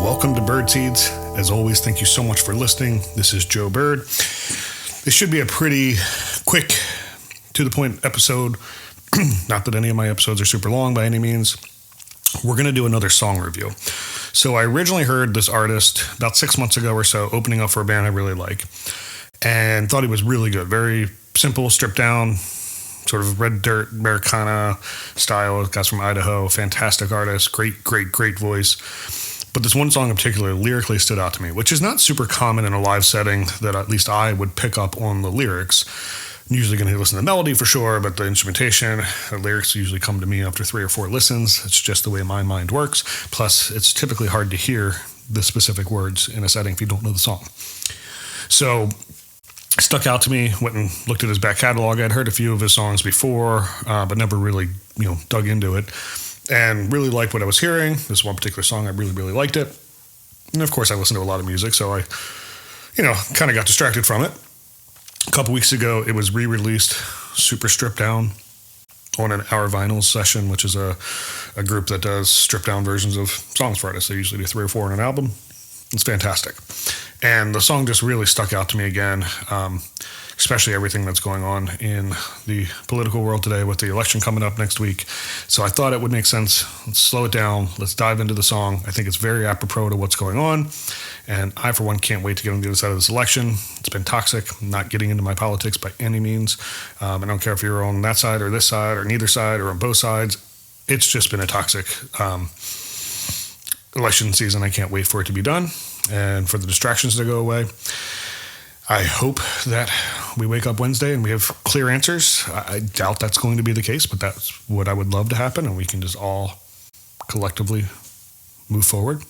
Welcome to Birdseeds. As always, thank you so much for listening. This is Joe Bird. This should be a pretty quick, to-the-point episode. Not that any of my episodes are super long by any means. We're going to do another song review. So I originally heard this artist about 6 months ago or so opening up for a band I really like and thought he was really good. Very simple, stripped down, sort of red dirt, Americana style. Guys from Idaho, fantastic artist, great voice. But this one song in particular lyrically stood out to me, which is not super common in a live setting that at least I would pick up on the lyrics. I'm usually going to listen to the melody for sure, but the instrumentation, the lyrics usually come to me after 3 or 4 listens. It's just the way my mind works. Plus, it's typically hard to hear the specific words in a setting if you don't know the song. So, it stuck out to me, went and looked at his back catalog. I'd heard a few of his songs before, but never really, dug into it. And really liked what I was hearing. This one particular song, I really liked it. And of course, I listen to a lot of music, so I, kind of got distracted from it. A couple weeks ago, it was re-released, super stripped down, on an Our Vinyls session, which is a group that does stripped down versions of songs for artists. They usually do 3 or 4 in an album. It's fantastic. And the song just really stuck out to me again, especially everything that's going on in the political world today with the election coming up next week. So I thought it would make sense. Let's slow it down. Let's dive into the song. I think it's very apropos to what's going on. And I, for one, can't wait to get on the other side of this election. It's been toxic. I'm not getting into my politics by any means. I don't care if you're on that side or this side or neither side or on both sides. It's just been a toxic election season. I can't wait for it to be done and for the distractions to go away. I hope that we wake up Wednesday and we have clear answers. I doubt that's going to be the case, but that's what I would love to happen, and we can just all collectively move forward.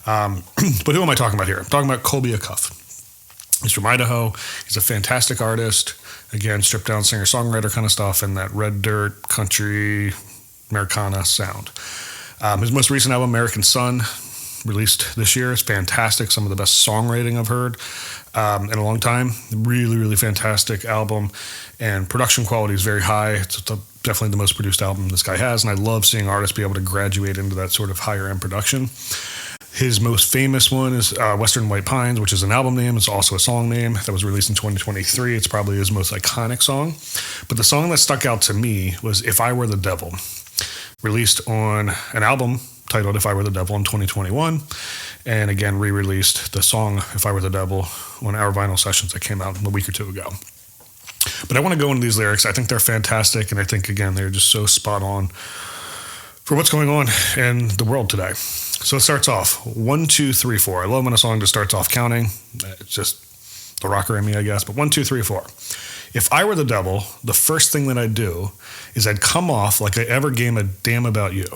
But who am I talking about here? I'm talking about Colby Acuff. He's from Idaho. He's a fantastic artist. Again, stripped down singer-songwriter kind of stuff and that red dirt, country, Americana sound. His most recent album, American Sun, released this year, is fantastic. Some of the best songwriting I've heard in a long time. Really fantastic album, and production quality is very high. It's definitely the most produced album this guy has, and I love seeing artists be able to graduate into that sort of higher end production. His most famous one is Western White Pines, which is an album name. It's also a song name that was released in 2023. It's probably his most iconic song. But the song that stuck out to me was If I Were the Devil, released on an album titled If I Were the Devil in 2021, and again re-released the song If I Were the Devil on Our Vinyl sessions that came out a week or 2 ago. But I want to go into these lyrics. I think they're fantastic, and I think, again, they're just so spot on for what's going on in the world today. So it starts off 1, 2, 3, 4. I love when a song just starts off counting. It's just the rocker in me, I guess. But 1, 2, 3, 4. If I were the devil, the first thing that I'd do is I'd come off like I ever gave a damn about you.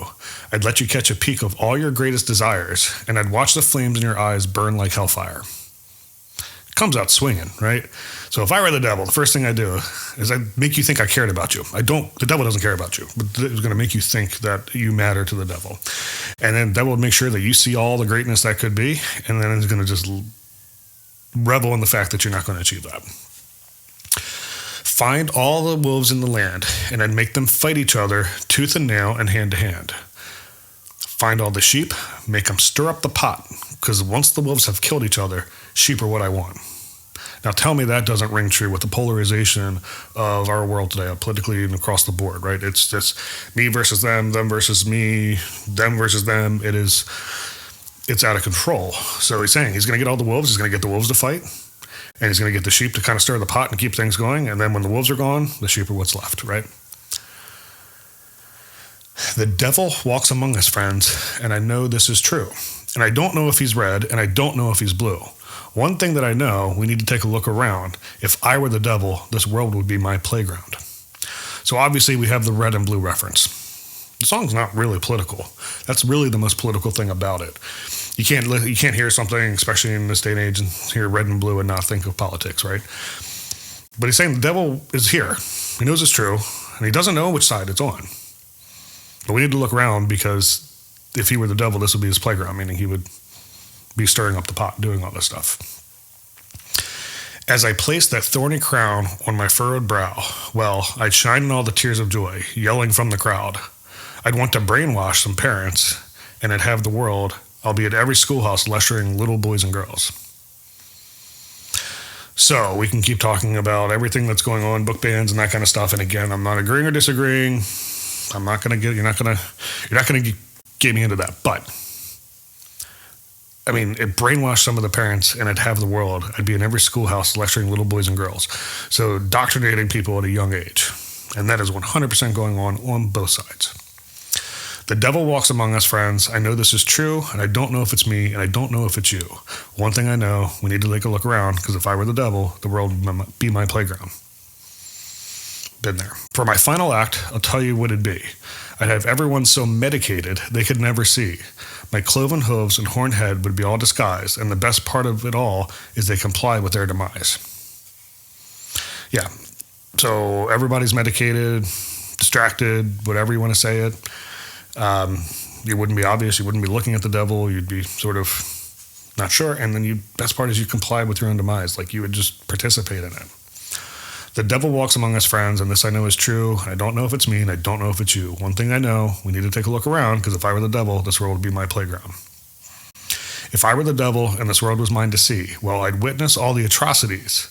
I'd let you catch a peek of all your greatest desires, and I'd watch the flames in your eyes burn like hellfire. It comes out swinging, right? So if I were the devil, the first thing I'd do is I'd make you think I cared about you. The devil doesn't care about you, but it's going to make you think that you matter to the devil. And then the devil would make sure that you see all the greatness that could be, and then it's going to just revel in the fact that you're not going to achieve that. Find all the wolves in the land, and I'd make them fight each other, tooth and nail and hand to hand. Find all the sheep, make them stir up the pot, because once the wolves have killed each other, sheep are what I want. Now tell me that doesn't ring true with the polarization of our world today, politically and across the board, right? It's just me versus them versus me, them versus them. It's out of control. So he's saying he's going to get all the wolves, he's going to get the wolves to fight, and he's going to get the sheep to kind of stir the pot and keep things going. And then when the wolves are gone, the sheep are what's left, right? The devil walks among us, friends, and I know this is true. And I don't know if he's red, and I don't know if he's blue. One thing that I know, we need to take a look around. If I were the devil, this world would be my playground. So obviously we have the red and blue reference. The song's not really political. That's really the most political thing about it. You can't hear something, especially in this day and age, and hear red and blue and not think of politics, right? But he's saying the devil is here. He knows it's true, and he doesn't know which side it's on. But we need to look around, because if he were the devil, this would be his playground, meaning he would be stirring up the pot, doing all this stuff. As I placed that thorny crown on my furrowed brow, well, I'd shine in all the tears of joy, yelling from the crowd. I'd want to brainwash some parents, and I'd have the world I'll be at every schoolhouse lecturing little boys and girls. So we can keep talking about everything that's going on, book bans and that kind of stuff. And again, I'm not agreeing or disagreeing. You're not going to get me into that. But I mean, it brainwashed some of the parents, and I'd have the world. I'd be in every schoolhouse lecturing little boys and girls. So indoctrinating people at a young age. And that is 100% going on both sides. The devil walks among us, friends. I know this is true, and I don't know if it's me, and I don't know if it's you. One thing I know, we need to take a look around, because if I were the devil, the world would be my playground. Been there. For my final act, I'll tell you what it'd be. I'd have everyone so medicated they could never see. My cloven hooves and horned head would be all disguised, and the best part of it all is they comply with their demise. Yeah, so everybody's medicated, distracted, whatever you want to say it. You wouldn't be obvious, you wouldn't be looking at the devil, you'd be sort of not sure, and then best part is you comply with your own demise, like you would just participate in it. The devil walks among us, friends, and this I know is true. I don't know if it's me, and I don't know if it's you. One thing I know, we need to take a look around, because if I were the devil, this world would be my playground. If I were the devil and this world was mine to see, well, I'd witness all the atrocities,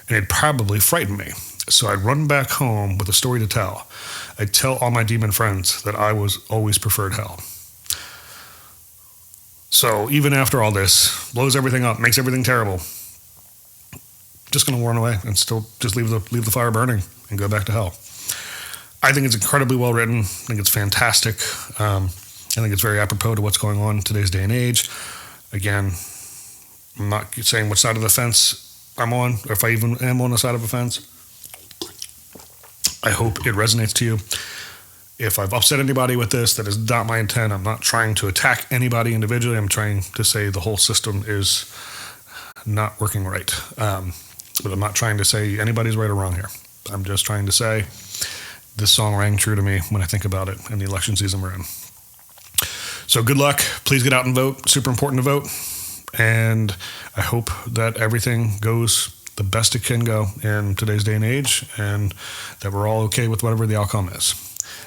and it'd probably frighten me. So I'd run back home with a story to tell. I'd tell all my demon friends that I was always preferred hell. So even after all this, blows everything up, makes everything terrible, just going to run away and still just leave the fire burning and go back to hell. I think it's incredibly well written. I think it's fantastic. I think it's very apropos to what's going on in today's day and age. Again, I'm not saying what side of the fence I'm on, or if I even am on the side of a fence. I hope it resonates to you. If I've upset anybody with this, that is not my intent. I'm not trying to attack anybody individually. I'm trying to say the whole system is not working right. But I'm not trying to say anybody's right or wrong here. I'm just trying to say this song rang true to me when I think about it in the election season we're in. So good luck. Please get out and vote. Super important to vote. And I hope that everything goes the best it can go in today's day and age, and that we're all okay with whatever the outcome is.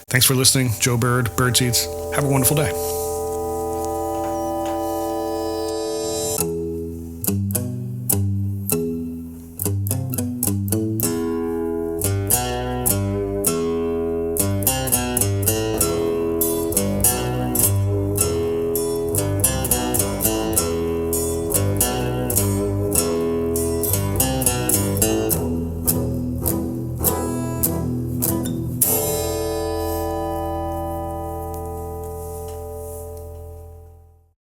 Thanks for listening. Joe Bird, Bird Seeds. Have a wonderful day.